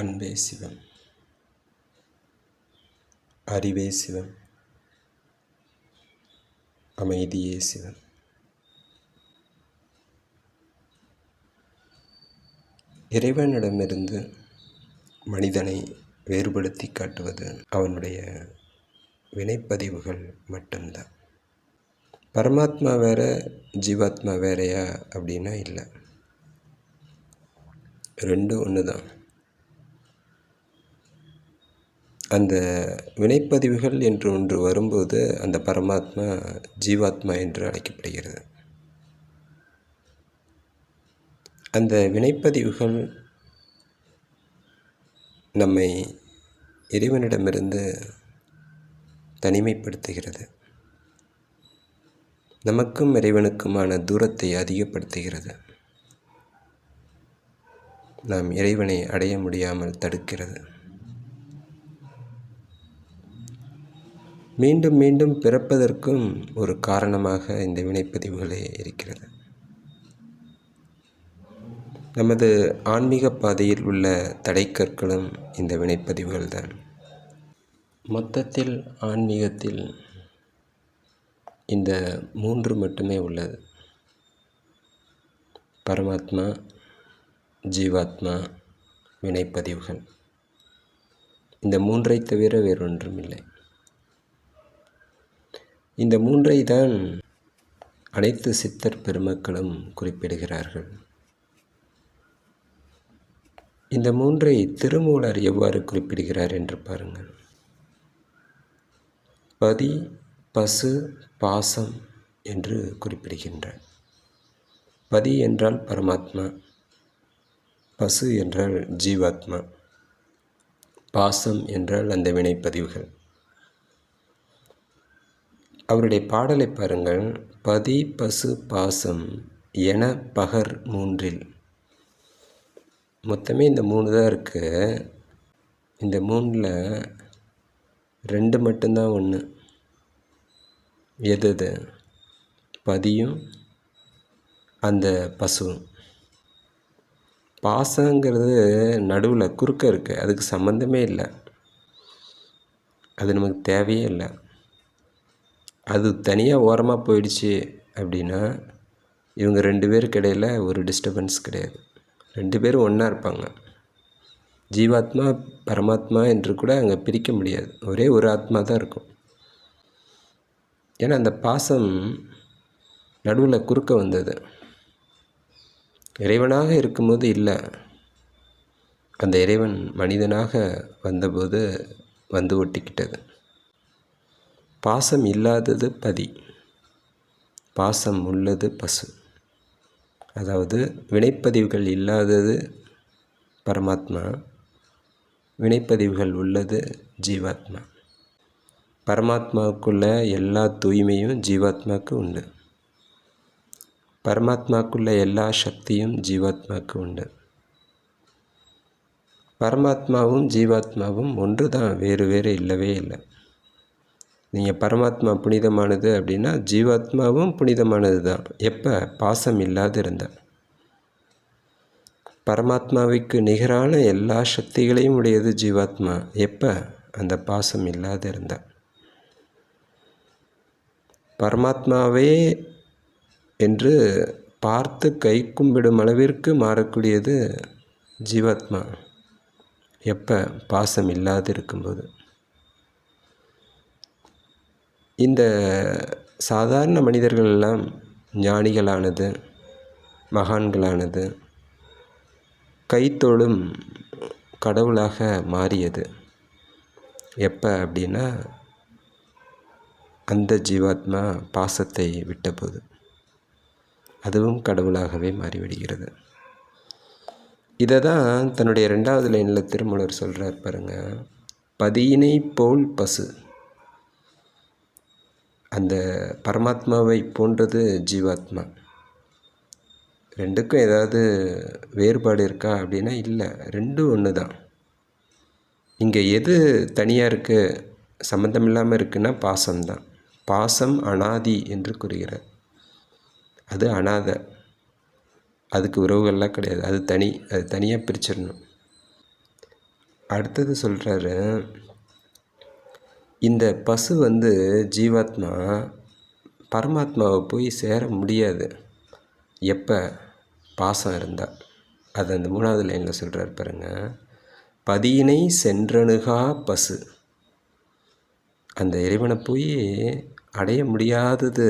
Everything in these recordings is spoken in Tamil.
அன்பே சிவம், அறிவே சிவம், அமைதியே சிவம். இறைவனிடமிருந்து மனிதனை வேறுபடுத்தி காட்டுவது அவனுடைய வினைப்பதிவுகள் மட்டும்தான். பரமாத்மா வேற, ஜீவாத்மா வேறையா அப்படின்னா இல்லை, ரெண்டும் ஒன்று தான். அந்த வினைப்பதிவுகள் என்று ஒன்று வரும்போது அந்த பரமாத்மா ஜீவாத்மா என்று அழைக்கப்படுகிறது. அந்த வினைப்பதிவுகள் நம்மை இறைவனிடமிருந்து தனிமைப்படுத்துகிறது, நமக்கும் இறைவனுக்குமான தூரத்தை அதிகப்படுத்துகிறது, நாம் இறைவனை அடைய முடியாமல் தடுக்கிறது. மீண்டும் மீண்டும் பிறப்பதற்கும் ஒரு காரணமாக இந்த வினைப்பதிவுகளே இருக்கிறது. நமது ஆன்மீக பாதையில் உள்ள தடைக்கற்களும் இந்த வினைப்பதிவுகள் தான். மொத்தத்தில் ஆன்மீகத்தில் இந்த மூன்று மட்டுமே உள்ளது: பரமாத்மா, ஜீவாத்மா, வினைப்பதிவுகள். இந்த மூன்றை தவிர வேறொன்றும் இல்லை. இந்த மூன்றை தான் அனைத்து சித்தர் பெருமக்களும் குறிப்பிடுகிறார்கள். இந்த மூன்றை திருமூலர் எவ்வாறு குறிப்பிடுகிறார் என்று பாருங்கள். பதி, பசு, பாசம் என்று குறிப்பிடுகின்றார். பதி என்றால் பரமாத்மா, பசு என்றால் ஜீவாத்மா, பாசம் என்றால் அந்த வினைப்பதிவுகள். அவருடைய பாடலை பாருங்கள். பதி, பசு, பாசம் என பகர் மூன்றில். மொத்தமே இந்த மூணு தான் இருக்குது. இந்த மூணில் ரெண்டு மட்டும்தான் ஒன்று. எது? பதியும் அந்த பசுவும். பாசங்கிறது நடுவில் குறுக்க இருக்குது, அதுக்கு சம்மந்தமே இல்லை, அது நமக்கு தேவையே இல்லை. அது தனியாக ஓரமாக போயிடுச்சு அப்படின்னா இவங்க ரெண்டு பேருக்கு இடையில் ஒரு டிஸ்டர்பன்ஸ் கிடையாது, ரெண்டு பேரும் ஒன்றா இருப்பாங்க. ஜீவாத்மா பரமாத்மா என்று கூட அங்கே பிரிக்க முடியாது, ஒரே ஒரு ஆத்மா தான் இருக்கும். ஏன்னா அந்த பாசம் நடுவில் குறுக்க வந்தது, இறைவனாக இருக்கும்போது இல்லை, அந்த இறைவன் மனிதனாக வந்தபோது வந்து ஒட்டிக்கிட்டது. பாசம் இல்லாதது பதி, பாசம் உள்ளது பசு. அதாவது வினைப்பதிவுகள் இல்லாதது பரமாத்மா, வினைப்பதிவுகள் உள்ளது ஜீவாத்மா. பரமாத்மாவுக்குள்ள எல்லா தூய்மையும் ஜீவாத்மாவுக்கு உண்டு, பரமாத்மாவுக்குள்ள எல்லா சக்தியும் ஜீவாத்மாவுக்கு உண்டு. பரமாத்மாவும் ஜீவாத்மாவும் ஒன்று தான், வேறு வேறு இல்லவே இல்லை. நீங்கள் பரமாத்மா புனிதமானது அப்படின்னா ஜீவாத்மாவும் புனிதமானது தான். எப்போ? பாசம் இல்லாது இருந்தால். பரமாத்மாவுக்கு நிகரான எல்லா சக்திகளையும் உடையது ஜீவாத்மா. எப்போ? அந்த பாசம் இல்லாது இருந்தால். பரமாத்மாவே என்று பார்த்து கை கும்பிடும் அளவிற்கு மாறக்கூடியது ஜீவாத்மா. எப்போ? பாசம் இல்லாது இருக்கும்போது. இந்த சாதாரண மனிதர்கள் எல்லாம் ஞானிகளானது, மகான்களானது, கைத்தொழும் கடவுளாக மாறியது எப்போ அப்படின்னா அந்த ஜீவாத்மா பாசத்தை விட்டபோது அதுவும் கடவுளாகவே மாறிவிடுகிறது. இதை தான் தன்னுடைய 2வது லைனில் திருமூலர் சொல்கிறார் பாருங்க. பதியினை போல் பசு. அந்த பரமாத்மாவை போன்றது ஜீவாத்மா. ரெண்டுக்கும் ஏதாவது வேறுபாடு இருக்கா அப்படின்னா இல்லை, ரெண்டும் ஒன்று தான். இங்கே எது தனியாக இருக்குது, சம்மந்தம் இல்லாமல் இருக்குன்னா பாசம்தான். பாசம் அனாதி என்று கூறுகிறார். அது அனாதை, அதுக்கு உறவுகள்லாம் கிடையாது, அது தனி, அது தனியாக பிரிச்சிடணும். அடுத்தது சொல்கிறாரு, இந்த பசு ஜீவாத்மா பரமாத்மாவை போய் சேர முடியாது. எப்போ? பாசம் இருந்தால். அது அந்த 3வது லைனில் சொல்கிறார் பாருங்க. பதியினை சென்றணுகா பசு. அந்த இறைவனை போய் அடைய முடியாதது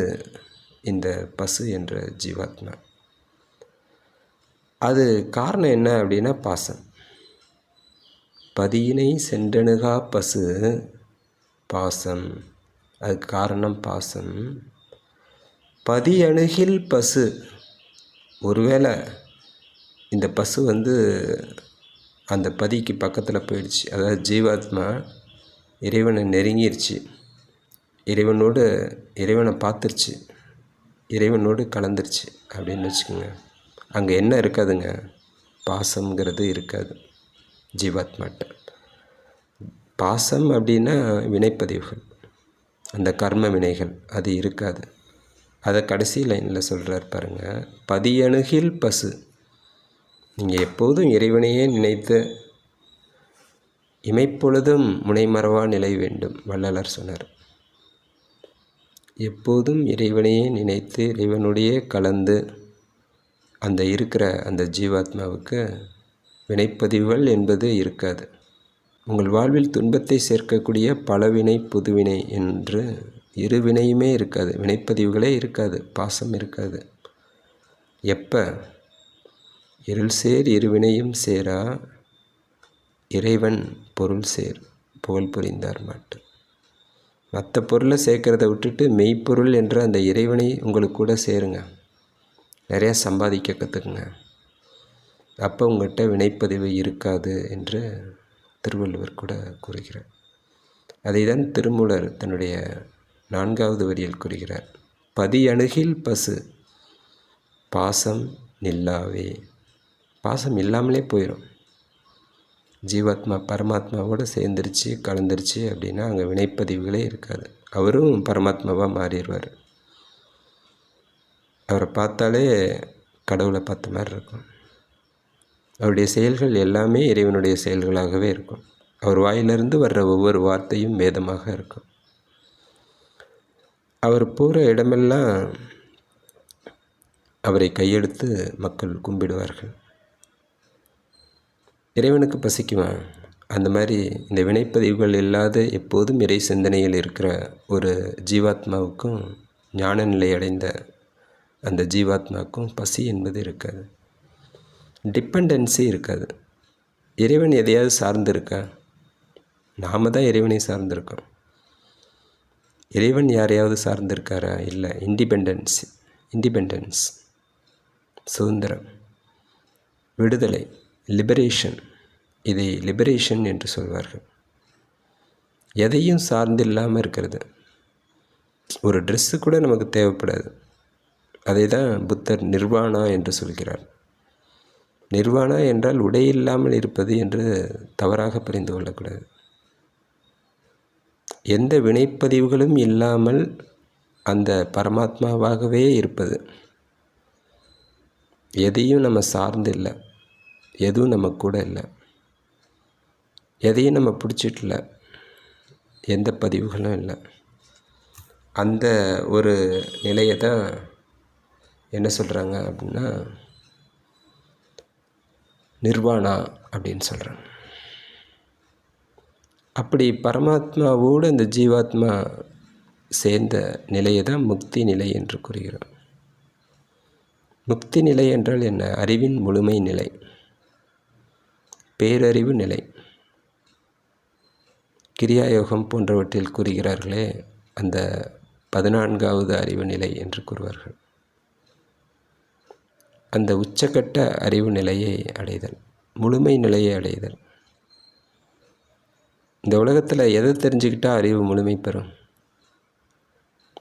இந்த பசு என்ற ஜீவாத்மா. அது காரணம் என்ன அப்படின்னா பாசம். பதியினை சென்றணுகா பசு பாசம். அதுக்கு காரணம் பாசம். பதி அணுகில் பசு. ஒருவேளை இந்த பசு அந்த பதிக்கு பக்கத்தில் போயிடுச்சு, அதாவது ஜீவாத்மா இறைவனை நெருங்கிருச்சு, இறைவனை பார்த்துருச்சு, இறைவனோடு கலந்துருச்சு அப்படின்னு வச்சுக்கோங்க. அங்கே என்ன இருக்காதுங்க? பாசம்ங்கிறது இருக்காது ஜீவாத்மாட்ட. பாசம் அப்படின்னா வினைப்பதிவுகள், அந்த கர்ம வினைகள், அது இருக்காது. அதை கடைசி லைனில் சொல்கிறார் பாருங்கள். பதியணுகில் பசு. நீங்கள் எப்போதும் இறைவனையே நினைத்து இமைப்பொழுதும் முனைமறவா நிலை வேண்டும் வள்ளலார் சொன்னார். எப்போதும் இறைவனையே நினைத்து இறைவனுடைய கலந்து அந்த இருக்கிற அந்த ஜீவாத்மாவுக்கு வினைப்பதிவுகள் என்பது இருக்காது. உங்கள் வாழ்வில் துன்பத்தை சேர்க்கக்கூடிய பலவினை புதுவினை என்று இரு வினையுமே இருக்காது, வினைப்பதிவுகளே இருக்காது, பாசம் இருக்காது. எப்போ? இருள் சேர் இருவினையும் சேரா இறைவன் பொருள் சேர் புகழ் புரிந்தார் மாட்டு. மற்ற பொருளை சேர்க்கிறத விட்டுட்டு மெய்ப்பொருள் என்ற அந்த இறைவனை உங்களுக்கு கூட சேருங்க. நிறையா சம்பாதிக்க கற்றுக்குங்க. அப்போ உங்கள்கிட்ட வினைப்பதிவு இருக்காது என்று திருவள்ளுவர் கூட கூறுகிறார். அதை தான் திருமூலர் தன்னுடைய 4வது வரியில் கூறுகிறார். பதி அணுகில் பசு பாசம் நில்லாவே. பாசம் இல்லாமலே போயிடும். ஜீவாத்மா பரமாத்மாவோடு சேர்ந்துருச்சு, கலந்துருச்சு அப்படின்னா அங்கே வினைப்பதிவுகளே இருக்காது. அவரும் பரமாத்மாவாக மாறிடுவார். அவரை பார்த்தாலே கடவுளை பார்த்த மாதிரி இருக்கும். அவருடைய செயல்கள் எல்லாமே இறைவனுடைய செயல்களாகவே இருக்கும். அவர் வாயிலிருந்து வர்ற ஒவ்வொரு வார்த்தையும் வேதமாக இருக்கும். அவர் போகிற இடமெல்லாம் அவரை கையெடுத்து மக்கள் கும்பிடுவார்கள். இறைவனுக்கு பசிக்குமா? அந்த மாதிரி இந்த வினைப்பதிவுகள் இல்லாத எப்போதும் இறை சிந்தனையில் இருக்கிற ஒரு ஜீவாத்மாவுக்கும் ஞான நிலை அடைந்த அந்த ஜீவாத்மாவுக்கும் பசி என்பது இருக்காது, டிபெண்டன்சி இருக்காது. இறைவன் எதையாவது சார்ந்து இருக்கா? நாம் தான் இறைவனை சார்ந்திருக்கோம். இறைவன் யாரையாவது சார்ந்திருக்காரா? இல்லை. இண்டிபெண்டன்ஸ், சுதந்திரம், விடுதலை, லிபரேஷன். இதை லிபரேஷன் என்று சொல்வார்கள். எதையும் சார்ந்து இல்லாமல் இருக்கிறது. ஒரு ட்ரெஸ்ஸு கூட நமக்கு தேவைப்படாது. அதை தான் புத்தர் நிர்வாணா என்று சொல்கிறார். நிர்வாணா என்றால் உடை இல்லாமல் இருப்பது என்று தவறாக புரிந்து கொள்ளக்கூடாது. எந்த வினைப்பதிவுகளும் இல்லாமல் அந்த பரமாத்மாவாகவே இருப்பது. எதையும் நம்ம சார்ந்து இல்லை, எதுவும் நம்ம கூட இல்லை, எதையும் நம்ம பிடிச்சிட்டு இல்லை, எந்த பதிவுகளும் இல்லை. அந்த ஒரு நிலையை தான் என்ன சொல்கிறாங்க அப்படின்னா நிர்வாணா அப்படின்னு சொல்கிறாங்க. அப்படி பரமாத்மாவோடு அந்த ஜீவாத்மா சேர்ந்த நிலையை தான் முக்தி நிலை என்று கூறுகிறோம். முக்தி நிலை என்றால் என்ன? அறிவின் முழுமை நிலை, பேரறிவு நிலை. கிரியாயோகம் போன்றவற்றில் கூறுகிறார்களே, அந்த 14வது அறிவு நிலை என்று கூறுவார்கள். அந்த உச்சக்கட்ட அறிவு நிலையை அடைதல், முழுமை நிலையை அடைதல். இந்த உலகத்தில் எதை தெரிஞ்சுக்கிட்டால் அறிவு முழுமை பெறும்?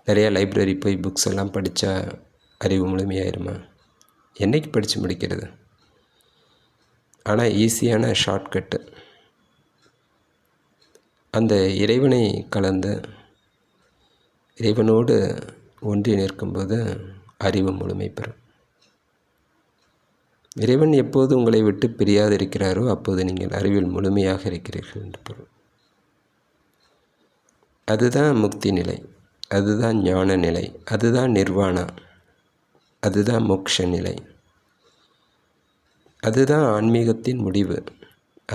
நிறையா லைப்ரரி போய் புக்ஸ் எல்லாம் படித்தா அறிவு முழுமையாயிருமா? என்றைக்கு படித்து முடிக்கிறது? ஆனால் ஈஸியான ஷார்ட்கட்டு அந்த இறைவனை கலந்து இறைவனோடு ஒன்றி நிற்கும்போது அறிவு முழுமை பெறும். இறைவன் எப்போது உங்களை விட்டு பிரியாது இருக்கிறாரோ அப்போது நீங்கள் அறிவில் முழுமையாக இருக்கிறீர்கள் என்று பொருள். அதுதான் முக்தி நிலை, அதுதான் ஞான நிலை, அதுதான் நிர்வாணா, அதுதான் மோட்ச நிலை, அதுதான் ஆன்மீகத்தின் முடிவு,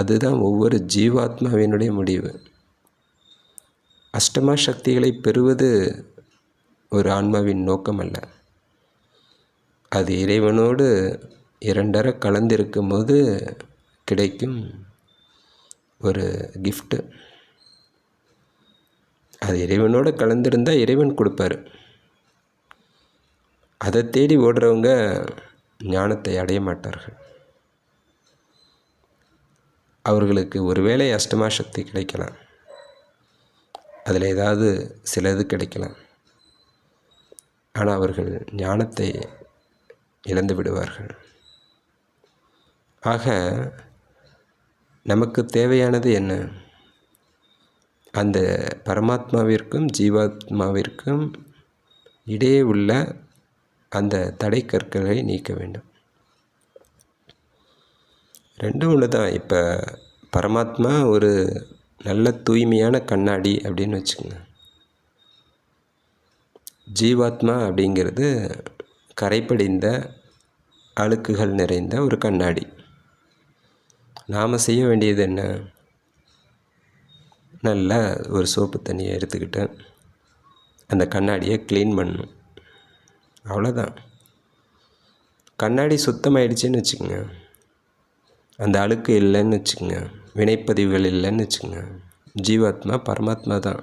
அதுதான் ஒவ்வொரு ஜீவாத்மாவினுடைய முடிவு. அஷ்டமா சக்திகளை பெறுவது ஒரு ஆன்மாவின் நோக்கம் அல்ல. அது இறைவனோடு இரண்டர கலந்திருக்கும் போது கிடைக்கும் ஒரு கிஃப்ட்டு. அது இறைவனோடு கலந்திருந்தால் இறைவன் கொடுப்பார். அதை தேடி ஓடுறவங்க ஞானத்தை அடைய மாட்டார்கள். அவர்களுக்கு ஒருவேளை அஷ்டமா சக்தி கிடைக்கலாம், அதில் ஏதாவது சிலது கிடைக்கலாம், ஆனால் அவர்கள் ஞானத்தை இழந்து விடுவார்கள். ஆக நமக்கு தேவையானது என்ன? அந்த பரமாத்மாவிற்கும் ஜீவாத்மாவிற்கும் இடையே உள்ள அந்த தடை கற்களை நீக்க வேண்டும். ரெண்டும் ஒன்று தான். இப்போ பரமாத்மா ஒரு நல்ல தூய்மையான கண்ணாடி அப்படின்னு வச்சுக்கோங்க. ஜீவாத்மா அப்படிங்கிறது கரைப்படிந்த அழுக்குகள் நிறைந்த ஒரு கண்ணாடி. நாம் செய்ய வேண்டியது என்ன? நல்லா ஒரு சோப்பு தண்ணியை எடுத்துக்கிட்டு அந்த கண்ணாடியை க்ளீன் பண்ணணும், அவ்வளோதான். கண்ணாடி சுத்தமாயிடுச்சுன்னு வச்சுக்கோங்க, அந்த அழுக்கு இல்லைன்னு வச்சுக்கோங்க, வினைப்பதிவுகள் இல்லைன்னு வச்சுக்கோங்க, ஜீவாத்மா பரமாத்மா தான்,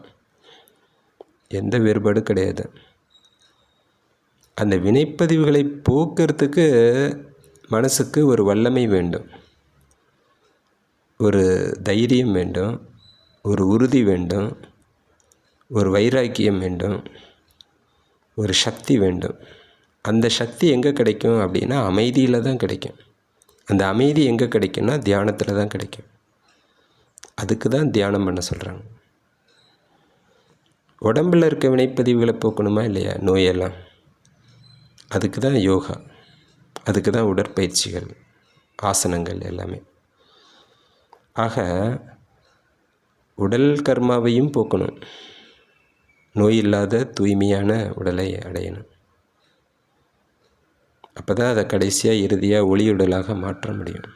எந்த வேறுபாடும் கிடையாது. அந்த வினைப்பதிவுகளை போக்குறதுக்கு மனசுக்கு ஒரு வல்லமை வேண்டும், ஒரு தைரியம் வேண்டும், ஒரு உறுதி வேண்டும், ஒரு வைராக்கியம் வேண்டும், ஒரு சக்தி வேண்டும். அந்த சக்தி எங்கே கிடைக்கும் அப்படின்னா அமைதியில் தான் கிடைக்கும். அந்த அமைதி எங்கே கிடைக்கும்னா தியானத்தில் தான் கிடைக்கும். அதுக்கு தான் தியானம் பண்ண சொல்கிறாங்க. உடம்பில் இருக்க வினைப்பதிவுகளை போக்கணுமா இல்லையா? நோயெல்லாம் அதுக்கு தான் யோகா, அதுக்கு தான் உடற்பயிற்சிகள், ஆசனங்கள் எல்லாமே. ஆக உடல் கர்மாவையும் போக்கணும், நோய் இல்லாத தூய்மையான உடலை அடையணும். அப்போ தான் அதை கடைசியாக இறுதியாக ஒளியுடலாக மாற்ற முடியும்.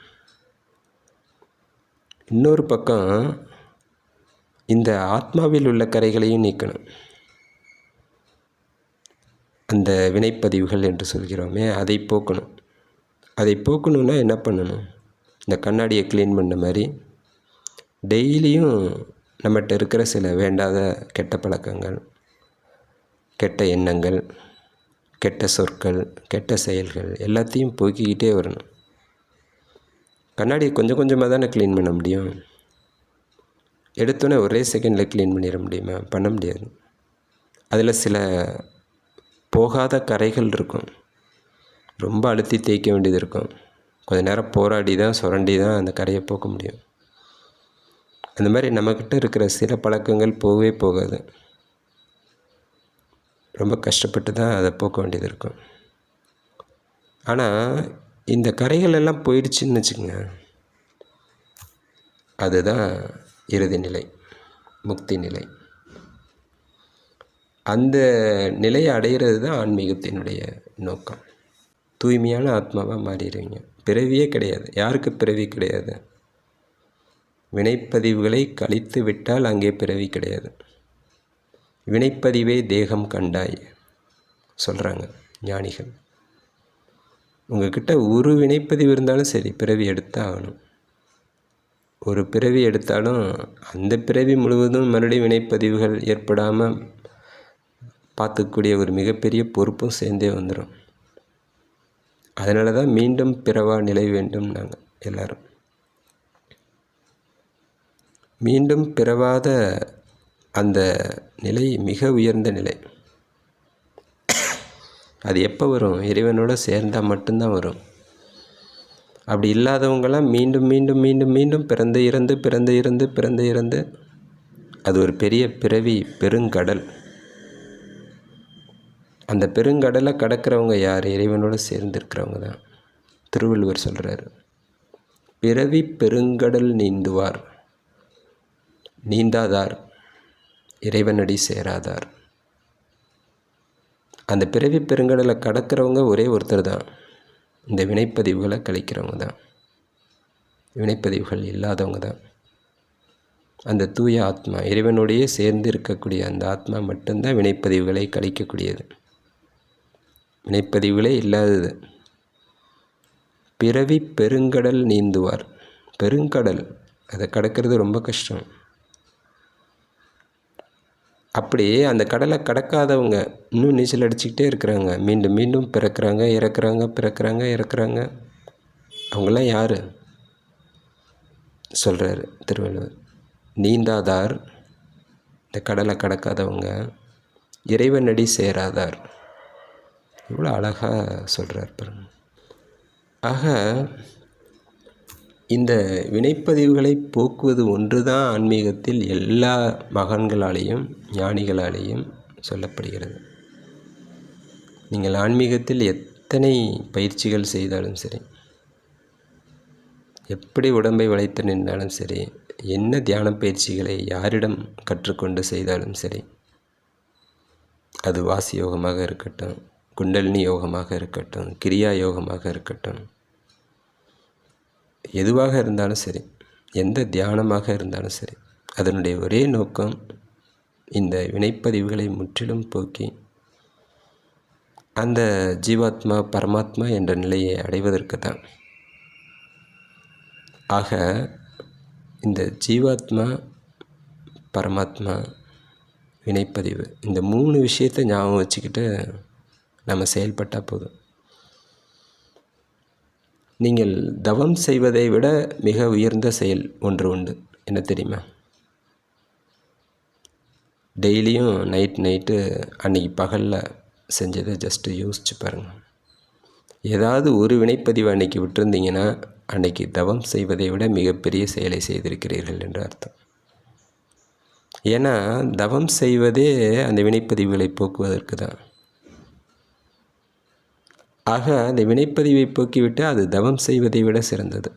இன்னொரு பக்கம் இந்த ஆத்மாவில் உள்ள கரைகளையும் நீக்கணும். அந்த வினைப்பதிவுகள் என்று சொல்கிறோமே, அதை போக்கணும். அதை போக்கணுன்னா என்ன பண்ணணும்? இந்த கண்ணாடியை க்ளீன் பண்ண மாதிரி டெய்லியும் நம்மகிட்ட இருக்கிற சில வேண்டாத கெட்ட பழக்கங்கள், கெட்ட எண்ணங்கள், கெட்ட சொற்கள், கெட்ட செயல்கள் எல்லாத்தையும் போக்கிக்கிட்டே வரணும். கண்ணாடியை கொஞ்சம் கொஞ்சமாக தானே க்ளீன் பண்ண முடியும். எடுத்தோன்னே ஒரே செகண்டில் க்ளீன் பண்ணிட முடியுமா? பண்ண முடியாது. அதில் சில போகாத கரைகள் இருக்கும், ரொம்ப அழுத்தி தேய்க்க வேண்டியது இருக்கும். கொஞ்ச நேரம் போராடி தான் சுரண்டி தான் அந்த கரையை போக்க முடியும். அந்த மாதிரி நம்மக்கிட்ட இருக்கிற சில பழக்கங்கள் போகவே போகாது, ரொம்ப கஷ்டப்பட்டு தான் அதை போக்க வேண்டியது இருக்கும். ஆனால் இந்த கரைகள் எல்லாம் போயிடுச்சுன்னு வச்சுக்கோங்க, அதுதான் இறுதி நிலை, முக்தி நிலை. அந்த நிலையை அடைகிறது தான் ஆன்மீகத்தினுடைய நோக்கம். தூய்மையான ஆத்மாவாக மாறிடுவீங்க. பிறவியே கிடையாது. யாருக்கு பிறவி கிடையாது? வினைப்பதிவுகளை கழித்து விட்டால் அங்கே பிறவி கிடையாது. வினைப்பதிவே தேகம் கண்டாய் சொல்கிறாங்க ஞானிகள். உங்கள்கிட்ட ஒரு வினைப்பதிவு இருந்தாலும் சரி, பிறவி எடுத்தான் ஆகணும். ஒரு பிறவி எடுத்தாலும் அந்த பிறவி முழுவதும் மறுபடியும் வினைப்பதிவுகள் ஏற்படாமல் பார்த்துக்கூடிய ஒரு மிகப்பெரிய பொறுப்பும் சேர்ந்தே வந்துடும். அதனால தான் மீண்டும் பிறவா நிலை வேண்டும். நாங்கள் எல்லோரும் மீண்டும் பிறவாத அந்த நிலை மிக உயர்ந்த நிலை. அது எப்போ வரும்? இறைவனோடு சேர்ந்தால் மட்டும்தான் வரும். அப்படி இல்லாதவங்களாம் மீண்டும் மீண்டும் மீண்டும் மீண்டும் பிறந்து இறந்து பிறந்து இறந்து பிறந்து இறந்து அது ஒரு பெரிய பிறவி பெருங்கடல். அந்த பெருங்கடலை கடக்கிறவங்க யார்? இறைவனோடு சேர்ந்துருக்கிறவங்க தான். திருவள்ளுவர் சொல்கிறார், பிறவி பெருங்கடல் நீந்துவார் நீந்தாதார் இறைவனடி சேராதார். அந்த பிறவி பெருங்கடலை கடக்கிறவங்க ஒரே ஒருத்தர் தான், இந்த வினைப்பதிவுகளை கழிக்கிறவங்க தான். வினைப்பதிவுகள் இல்லாதவங்க தான். அந்த தூய ஆத்மா, இறைவனோடையே சேர்ந்து இருக்கக்கூடிய அந்த ஆத்மா மட்டும்தான் வினைப்பதிவுகளை கழிக்கக்கூடியது. வினைப்பதிவுகளே இல்லாதது. பிறவி பெருங்கடல் நீந்துவார். பெருங்கடல், அதை கடக்கிறது ரொம்ப கஷ்டம். அப்படி அந்த கடலை கடக்காதவங்க இன்னும் நீச்சல் அடிச்சுக்கிட்டே இருக்கிறாங்க, மீண்டும் மீண்டும் பிறக்கிறாங்க, இறக்குறாங்க. அவங்களாம் யார் சொல்கிறார் திருவள்ளுவர்? நீந்தாதார், இந்த கடலை கடக்காதவங்க, இறைவனடி சேராதார். இவ்வளோ அழகாக சொல்கிறார் பாருங்க. ஆக இந்த வினைப்பதிவுகளை போக்குவது ஒன்று தான் ஆன்மீகத்தில் எல்லா மகான்களாலேயும் ஞானிகளாலேயும் சொல்லப்படுகிறது. நீங்கள் ஆன்மீகத்தில் எத்தனை பயிற்சிகள் செய்தாலும் சரி, எப்படி உடம்பை வளைத்து நின்றாலும் சரி, என்ன தியான பயிற்சிகளை யாரிடம் கற்றுக்கொண்டு செய்தாலும் சரி, அது வாசி யோகமாக இருக்கட்டும், குண்டலினி யோகமாக இருக்கட்டும், கிரியா யோகமாக இருக்கட்டும், எதுவாக இருந்தாலும் சரி, எந்த தியானமாக இருந்தாலும் சரி, அதனுடைய ஒரே நோக்கம் இந்த வினைப்பதிவுகளை முற்றிலும் போக்கி அந்த ஜீவாத்மா பரமாத்மா என்ற நிலையை அடைவதற்கு தான். ஆக இந்த ஜீவாத்மா பரமாத்மா வினைப்பதிவு, இந்த 3 விஷயத்தை ஞாபகம் வச்சுக்கிட்டு நம்ம செயல்பட்டால் போதும். நீங்கள் தவம் செய்வதை விட மிக உயர்ந்த செயல் ஒன்று உண்டு. என்ன தெரியுமா? டெய்லியும் நைட்டு அன்றைக்கி பகலில் செஞ்சதை ஜஸ்ட்டு யோசிச்சு பாருங்கள். ஏதாவது ஒரு வினைப்பதிவு அன்றைக்கி விட்டுருந்தீங்கன்னா அன்றைக்கி தவம் செய்வதை விட மிகப்பெரிய செயலை செய்திருக்கிறீர்கள் என்று அர்த்தம். ஏன்னா தவம் செய்வதே அந்த வினைப்பதிவுகளை போக்குவதற்கு தான். ஆக அந்த வினைப்பதிவை போக்கிவிட்டு அது தவம் செய்வதை விட சிறந்தது.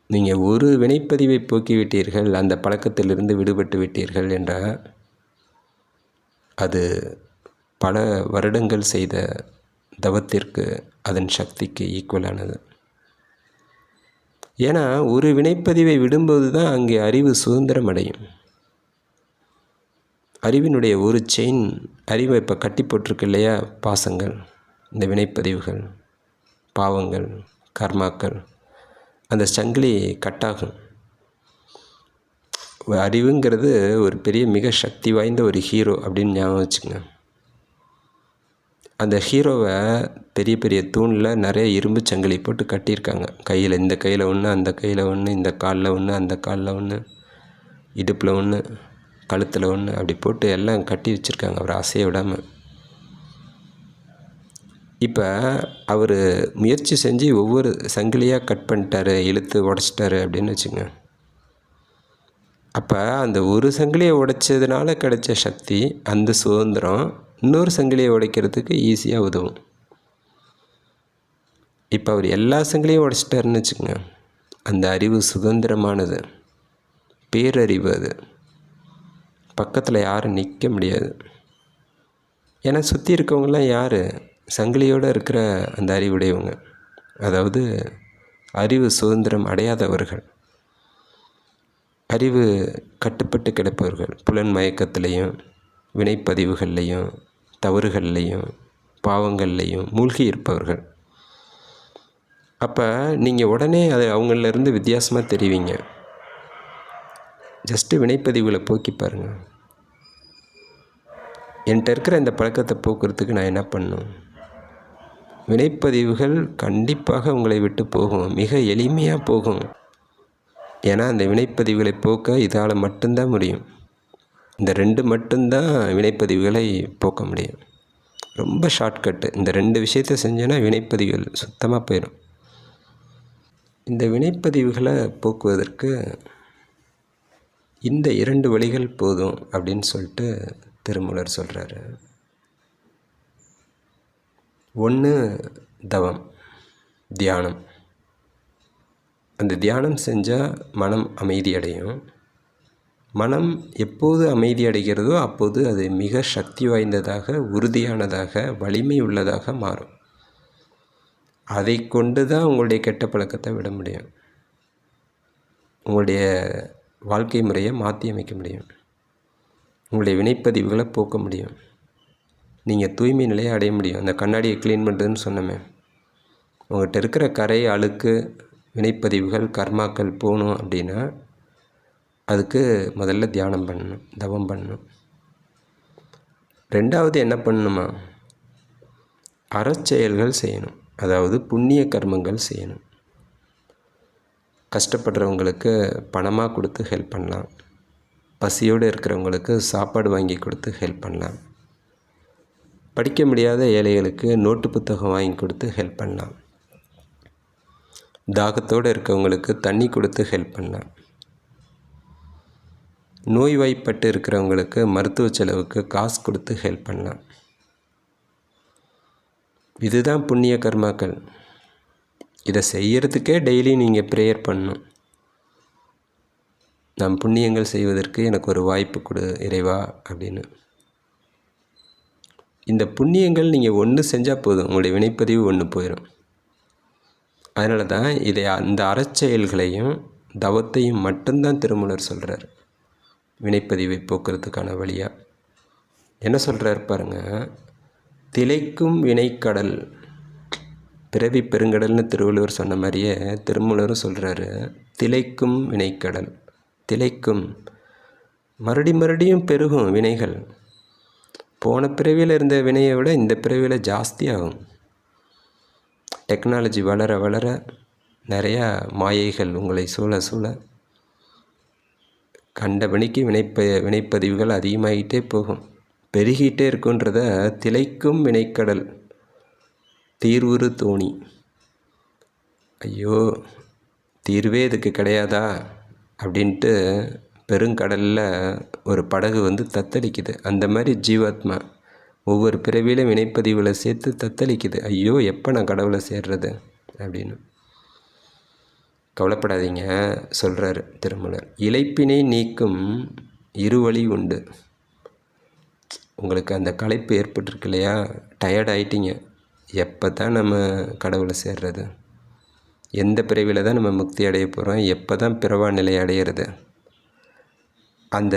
நீங்கள் ஒரு வினைப்பதிவை போக்கிவிட்டீர்கள், அந்த பழக்கத்திலிருந்து விடுபட்டு விட்டீர்கள் என்றால் அது பல வருடங்கள் செய்த தவத்திற்கு, அதன் சக்திக்கு ஈக்குவலானது. ஏன்னா ஒரு வினைப்பதிவை விடும்போது தான் அங்கே அறிவு சுதந்திரம் அடையும். அறிவினுடைய ஒரு செயின், அறிவை இப்போ கட்டி போட்டிருக்கு இல்லையா, பாசங்கள், இந்த வினைப்பதிவுகள், பாவங்கள், கர்மாக்கள், அந்த சங்கிலி கட்டாகும். அறிவுங்கிறது ஒரு பெரிய மிக சக்தி வாய்ந்த ஒரு ஹீரோ அப்படின்னு ஞாபகம் வச்சுக்கோங்க. அந்த ஹீரோவை பெரிய பெரிய தூணில் நிறைய இரும்பு சங்கிலி போட்டு கட்டியிருக்காங்க. கையில், இந்த கையில் ஒன்று, அந்த கையில் ஒன்று, இந்த காலில் ஒன்று, அந்த காலில் ஒன்று, இடுப்பில் ஒன்று, கழுத்தில் ஒன்று, அப்படி போட்டு எல்லாம் கட்டி வச்சுருக்காங்க அவர் அசைய விடாமல். இப்போ அவர் முயற்சி செஞ்சு ஒவ்வொரு சங்கிலியாக கட் பண்ணிட்டாரு, இழுத்து உடச்சிட்டாரு அப்படின்னு வச்சுங்க. அப்போ அந்த ஒரு சங்கிலியை உடைச்சதுனால கிடைச்ச சக்தி, அந்த சுதந்திரம் இன்னொரு சங்கிலியை உடைக்கிறதுக்கு ஈஸியாக உதவும். இப்போ அவர் எல்லா சங்கிலியும் உடைச்சிட்டாருன்னு வச்சுக்கோங்க. அந்த அறிவு சுதந்திரமானது, பேரறிவு. அது பக்கத்தில் யாரும் நிற்க முடியாது. ஏன்னா சுற்றி இருக்கவங்களாம் யார்? சங்கிலியோடு இருக்கிற அந்த அறிவுடையவங்க, அதாவது அறிவு சுதந்திரம் அடையாதவர்கள், அறிவு கட்டுப்பட்டு கிடப்பவர்கள், புலன் மயக்கத்திலையும் வினைப்பதிவுகள்லையும் தவறுகள்லையும் பாவங்கள்லையும் மூழ்கி இருப்பவர்கள். அப்போ நீங்கள் உடனே அது அவங்களிருந்து வித்தியாசமாக தெரிவிங்க. ஜஸ்ட்டு வினைப்பதிவுகளை போக்கி பாருங்கள். என்கிட்ட இருக்கிற இந்த பழக்கத்தை போக்குறதுக்கு நான் என்ன பண்ணணும்? வினைப்பதிவுகள் கண்டிப்பாக உங்களை விட்டு போகும், மிக எளிமையாக போகும். ஏன்னா அந்த வினைப்பதிவுகளை போக்க இதால் மட்டும்தான் முடியும். இந்த 2 மட்டும்தான் வினைப்பதிவுகளை போக்க முடியும். ரொம்ப ஷார்ட்கட்டு. இந்த 2 விஷயத்தை செஞ்சோன்னா வினைப்பதிவுகள் சுத்தமாக போயிடும். இந்த வினைப்பதிவுகளை போக்குவதற்கு இந்த 2 வழிகள் போதும் அப்படின்னு சொல்லிட்டு திருமூலர் சொல்கிறாரு. ஒன்று, தவம், தியானம். அந்த தியானம் செஞ்சால் மனம் அமைதி அடையும். மனம் எப்போது அமைதி அடைகிறதோ அப்போது அது மிக சக்தி வாய்ந்ததாக, உறுதியானதாக, வலிமை உள்ளதாக மாறும். அதை கொண்டு தான் உங்களுடைய கெட்ட பழக்கத்தை விட முடியும். உங்களுடைய வாழ்க்கை முறையை மாற்றி அமைக்க முடியும். உங்களுடைய வினைப்பதிவுகளை போக்க முடியும். நீங்கள் தூய்மை நிலையை அடைய முடியும். அந்த கண்ணாடியை க்ளீன் பண்ணுறதுன்னு சொன்னோமே, உங்கள்கிட்ட இருக்கிற கரை, அழுக்கு, வினைப்பதிவுகள், கர்மாக்கள் போகணும் அப்படின்னா அதுக்கு முதல்ல தியானம் பண்ணணும், தவம் பண்ணணும். ரெண்டாவது என்ன பண்ணணுமா, அறச்செயல்கள் செய்யணும். அதாவது புண்ணிய கர்மங்கள் செய்யணும். கஷ்டப்படுறவங்களுக்கு பணமாக கொடுத்து ஹெல்ப் பண்ணலாம். பசியோடு இருக்கிறவங்களுக்கு சாப்பாடு வாங்கி கொடுத்து ஹெல்ப் பண்ணலாம். படிக்க முடியாத ஏழைகளுக்கு நோட்டு புத்தகம் வாங்கி கொடுத்து ஹெல்ப் பண்ணலாம். தாகத்தோடு இருக்கவங்களுக்கு தண்ணி கொடுத்து ஹெல்ப் பண்ணலாம். நோய்வாய்ப்பட்டு இருக்கிறவங்களுக்கு மருத்துவ செலவுக்கு காசு கொடுத்து ஹெல்ப் பண்ணலாம். இதுதான் புண்ணிய கர்மாக்கள். இதை செய்கிறதுக்கே டெய்லி நீங்கள் ப்ரேயர் பண்ணணும். நாம் புண்ணியங்கள் செய்வதற்கு எனக்கு ஒரு வாய்ப்பு கொடு இறைவா அப்படின்னு. இந்த புண்ணியங்கள் நீங்கள் ஒன்று செஞ்சால் போதும், உங்களுடைய வினைப்பதிவு ஒன்று போயிடும். அதனால தான் இதை அந்த அறச்செயல்களையும் தவத்தையும் மட்டும்தான் திருமூலர் சொல்கிறார் வினைப்பதிவை போக்குறதுக்கான வழியாக. என்ன சொல்கிறார் பாருங்கள், திளைக்கும் வினைக்கடல், பிறவி பெருங்கடல்னு திருவள்ளுவர் சொன்ன மாதிரியே திருமூலரும் சொல்கிறாரு, திளைக்கும் வினைக்கடல். திளைக்கும், மறுபடியும் பெருகும் வினைகள். போன பிறவியில் இருந்த வினையை விட இந்த பிறவியில் ஜாஸ்தியாகும். டெக்னாலஜி வளர வளர நிறையா மாயைகள் உங்களை சூழ கண்டபடிக்கு வினைப்பதிவுகள் அதிகமாகிட்டே போகும், பெருகிட்டே இருக்குன்றத திளைக்கும் வினைக்கடல் தீர்வுறு தோணி. ஐயோ தீர்வே இதுக்கு கிடையாதா அப்படின்ட்டு பெருங்கடலில் ஒரு படகு வந்து தத்தளிக்குது. அந்த மாதிரி ஜீவாத்மா ஒவ்வொரு பிறவியிலும் வினைப்பதிவுகளை சேர்த்து தத்தளிக்குது. ஐயோ எப்போ நான் கடவுளை சேர்றது அப்படின்னு. கவலைப்படாதீங்க சொல்கிறாரு திருமூலர். இளைப்பினை நீக்கும் இருவழி உண்டு. உங்களுக்கு அந்த களைப்பு ஏற்பட்டிருக்கு இல்லையா, டயர்ட் ஆகிட்டீங்க, எப்போ தான் நம்ம கடவுளை சேர்றது, எந்த பிறவியில் தான் நம்ம முக்தி அடைய போகிறோம், எப்போ தான் பிறவா நிலை அடையிறது, அந்த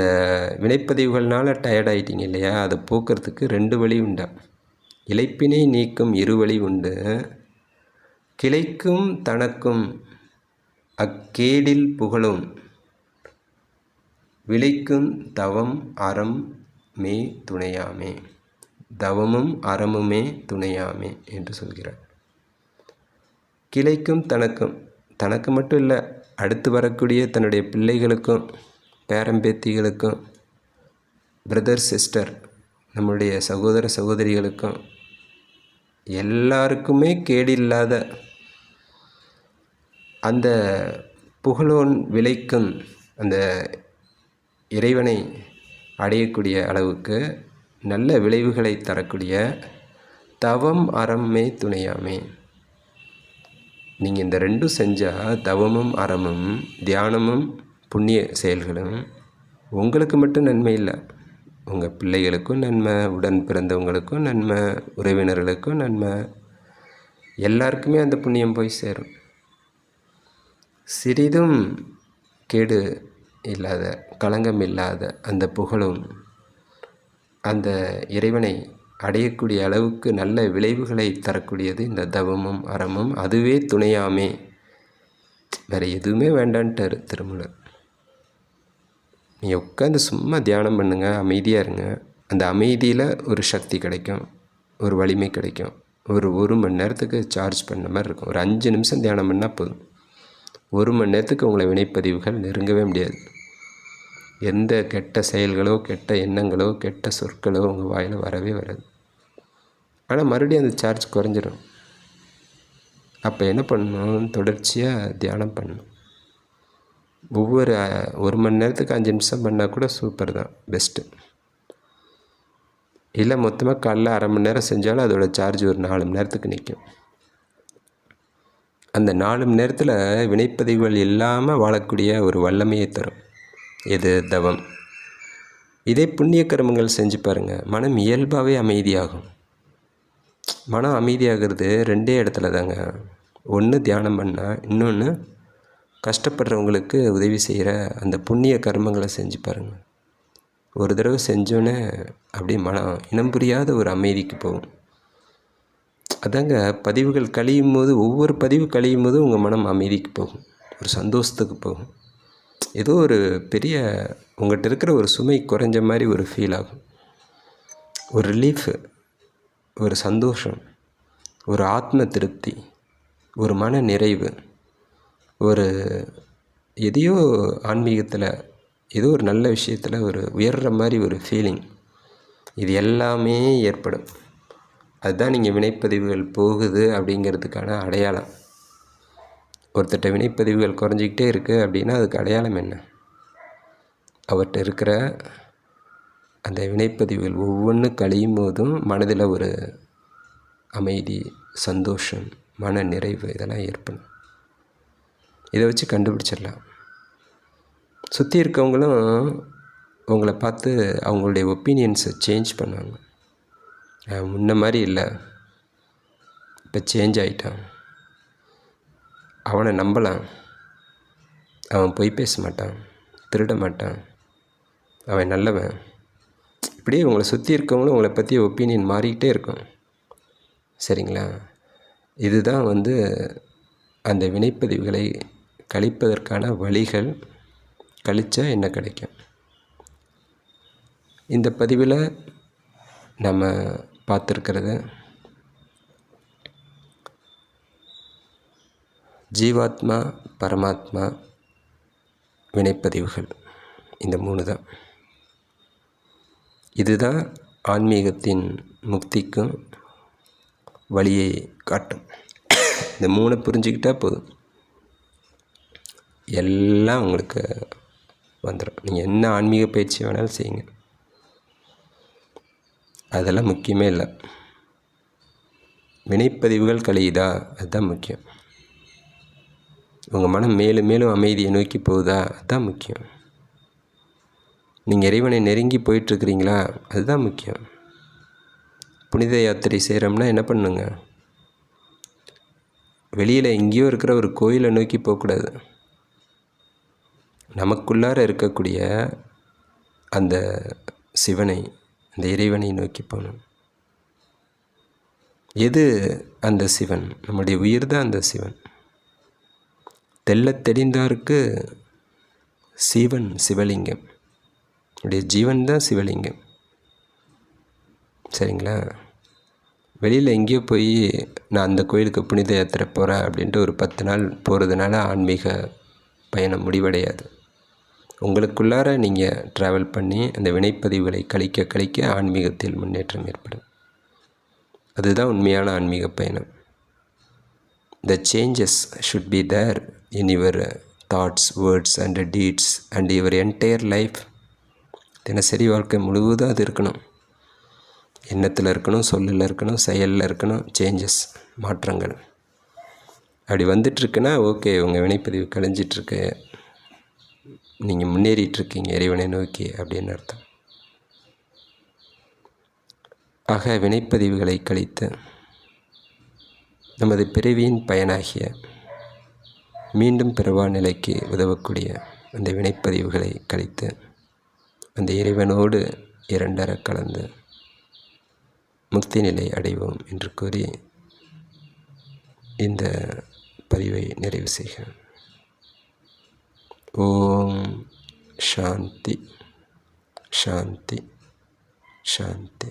வினைப்பதிவுகள்னால் டயர்ட் ஆகிட்டீங்க இல்லையா, அதை போக்குறதுக்கு 2 வழி உண்டா. இளைப்பினை நீக்கும் இருவழி உண்டு. கிளைக்கும் தனக்கும் அக்கேடில் புகழும் விளைக்கும் தவம் அறம் மே துணையாமே. தவமும் அறமுமே துணையாமே என்று சொல்கிறார். கிளைக்கும் தனக்கும், தனக்கு மட்டும் இல்லை, அடுத்து வரக்கூடிய தன்னுடைய பிள்ளைகளுக்கும் பேரம்பேத்திகளுக்கும், பிரதர் சிஸ்டர் நம்முடைய சகோதர சகோதரிகளுக்கும் எல்லாருக்குமே கேடில்லாத அந்த புகழோன் விளைக்கும் அந்த இறைவனை அடையக்கூடிய அளவுக்கு நல்ல விளைவுகளை தரக்கூடிய தவம் அறமே துணையாமே. நீங்கள் இந்த 2 செஞ்சால், தவமும் அறமும் தியானமும் புண்ணிய செயல்களும் உங்களுக்கு மட்டும் நன்மை இல்லை, உங்கள் பிள்ளைகளுக்கும் நன்மை, உடன் பிறந்தவங்களுக்கும் நன்மை, உறவினர்களுக்கும் நன்மை, எல்லாருக்குமே அந்த புண்ணியம் போய் சேரும். சிறிதும் கேடு இல்லாத, களங்கம் இல்லாத அந்த புகழும் அந்த இறைவனை அடையக்கூடிய அளவுக்கு நல்ல விளைவுகளை தரக்கூடியது இந்த தவமும் அறமும். அதுவே துணையாமே, வேறு எதுவுமே வேண்டான்ட்டார் திருமூலர். நீங்கள் உட்காந்து சும்மா தியானம் பண்ணுங்கள், அமைதியாக இருங்க. அந்த அமைதியில் ஒரு சக்தி கிடைக்கும், ஒரு வலிமை கிடைக்கும். ஒரு மணி நேரத்துக்கு சார்ஜ் பண்ண மாதிரி இருக்கும். ஒரு 5 நிமிஷம் தியானம் பண்ணால் போதும். 1 மணி நேரத்துக்கு உங்களை வினைப்பதிவுகள் நெருங்கவே முடியாது. எந்த கெட்ட செயல்களோ, கெட்ட எண்ணங்களோ, கெட்ட சொற்களோ உங்கள் வாயில் வரவே வராது. ஆனால் மறுபடியும் அந்த சார்ஜ் குறைஞ்சிடும். அப்போ என்ன பண்ணணும், தொடர்ச்சியாக தியானம் பண்ணணும். ஒவ்வொரு 1 மணி நேரத்துக்கு 5 நிமிஷம் பண்ணால் கூட சூப்பர் தான், பெஸ்ட்டு. இல்லை மொத்தமாக காலைல 1/2 மணி நேரம் செஞ்சாலும் அதோடய சார்ஜ் ஒரு 4 மணி நேரத்துக்கு நிற்கும். அந்த 4 மணி நேரத்தில் வினைப்பதிவுகள் இல்லாமல் வாழக்கூடிய ஒரு வல்லமையை தரும். எது? தவம். இதே புண்ணிய கர்மங்கள் செஞ்சு பாருங்கள், மனம் இயல்பாகவே அமைதியாகும். மனம் அமைதியாகிறது 2 இடத்துல தாங்க. ஒன்று தியானம் பண்ணால், இன்னொன்று கஷ்டப்படுறவங்களுக்கு உதவி செய்கிற அந்த புண்ணிய கர்மங்களை செஞ்சு பாருங்கள். ஒரு தடவை செஞ்சோன்னே அப்படியே மனம் இனம் புரியாத ஒரு அமைதிக்கு போகும். அதாங்க பதிவுகள் கழியும் போது, ஒவ்வொரு பதிவு கழியும் போதும் உங்கள் மனம் அமைதிக்கு போகும், ஒரு சந்தோஷத்துக்கு போகும். ஏதோ ஒரு பெரிய உங்கள்கிட்ட இருக்கிற ஒரு சுமை குறைஞ்ச மாதிரி ஒரு ஃபீல் ஆகும். ஒரு ரிலீஃபு, ஒரு சந்தோஷம், ஒரு ஆத்ம திருப்தி, ஒரு மன நிறைவு, ஒரு எதையோ ஆன்மீகத்தில் ஏதோ ஒரு நல்ல விஷயத்தில் ஒரு உயர்ற மாதிரி ஒரு ஃபீலிங், இது எல்லாமே ஏற்படும். அதுதான் நீங்கள் வினைப்பதிவுகள் போகுது அப்படிங்கிறதுக்கான அடையாளம். ஒருத்தட்ட வினைப்பதிவுகள் குறைஞ்சிக்கிட்டே இருக்குது அப்படின்னா அதுக்கு அடையாளம் என்ன? அவர்கிட்ட இருக்கிற அந்த வினைப்பதிவுகள் ஒவ்வொன்று கழியும் போதும் மனதில் ஒரு அமைதி, சந்தோஷம், மன நிறைவு இதெல்லாம் ஏற்படும். இதை வச்சு கண்டுபிடிச்சிடலாம். சுற்றி இருக்கவங்களும் உங்களை பார்த்து அவங்களுடைய ஒப்பீனியன்ஸை சேஞ்ச் பண்ணுவாங்க. முன்ன மாதிரி இல்லை, இப்போ சேஞ்ச் ஆகிட்டான், அவனை நம்பலாம், அவன் பொய் பேச மாட்டான், திருட மாட்டான், அவன் நல்லவன். இப்படியே உங்களை சுற்றி இருக்கவங்களும் உங்களை பற்றி ஒப்பீனியன் மாறிக்கிட்டே இருக்கும். சரிங்களா? இதுதான் அந்த வினைப்பதிவுகளை கழிப்பதற்கான வழிகள். கழிச்சா என்ன கிடைக்கும்? இந்த பதிவில் நம்ம பார்த்துருக்கிறது ஜீவாத்மா, பரமாத்மா, வினைப்பதிவுகள், இந்த 3 தான். இதுதான் ஆன்மீகத்தின் முக்திக்கும் வழியை காட்டும். இந்த 3 புரிஞ்சுக்கிட்டால் போதும், எல்லாம் உங்களுக்கு வந்துடும். நீங்கள் என்ன ஆன்மீக பயிற்சி வேணாலும் செய்யுங்க, அதெல்லாம் முக்கியமே இல்லை. வினைப்பதிவுகள் கழியுதா, அதுதான் முக்கியம். உங்கள் மனம் மேலும் மேலும் அமைதியை நோக்கி போகுதா, அதுதான் முக்கியம். நீங்கள் இறைவனை நெருங்கி போயிட்டுருக்கிறீங்களா, அதுதான் முக்கியம். புனித யாத்திரை செய்கிறோம்னா என்ன பண்ணுங்க? வெளியில் எங்கேயோ இருக்கிற ஒரு கோயிலை நோக்கி போகக்கூடாது. நமக்குள்ளார இருக்கக்கூடிய அந்த சிவனை, அந்த இறைவனை நோக்கி போகணும். எது அந்த சிவன்? நம்முடைய உயிர் தான் அந்த சிவன். தெள்ளத் தெளிந்தாருக்கு சிவன் சிவலிங்கம், நம்முடைய ஜீவன் தான் சிவலிங்கம். சரிங்களா? வெளியில் எங்கேயோ போய் நான் அந்த கோயிலுக்கு புனித யாத்திரை போகிறேன் அப்படின்ட்டு ஒரு 10 நாள் போகிறதுனால ஆன்மீக பயணம் முடிவடையாது. உங்களுக்குள்ளார நீங்கள் ட்ராவல் பண்ணி அந்த வினைப்பதிவுகளை கழிக்க கழிக்க ஆன்மீகத்தில் முன்னேற்றம் ஏற்படும். அதுதான் உண்மையான ஆன்மீக பயணம். The changes should be there in your thoughts, words and deeds and your entire life. தினசரி வாழ்க்கை முழுவதும் அது இருக்கணும். எண்ணத்தில் இருக்கணும், சொல்லில் இருக்கணும், செயலில் இருக்கணும். சேஞ்சஸ், மாற்றங்கள் அப்படி வந்துட்டுருக்குன்னா ஓகே, உங்கள் வினைப்பதிவு கழிஞ்சிட்ருக்கு, நீங்கள் முன்னேறிட்டுருக்கீங்க இறைவனை நோக்கி அப்படின்னு அர்த்தம். ஆக வினைப்பதிவுகளை கழித்து நமது பிறவியின் பயனாகிய மீண்டும் பிறவா நிலைக்கு உதவக்கூடிய அந்த வினைப்பதிவுகளை கழித்து அந்த இறைவனோடு இரண்டர கலந்து முக்தி நிலை அடைவோம் என்று கூறி இந்த பதிவை நிறைவு செய்கிறேன். ஓம் சாந்தி சாந்தி சாந்தி.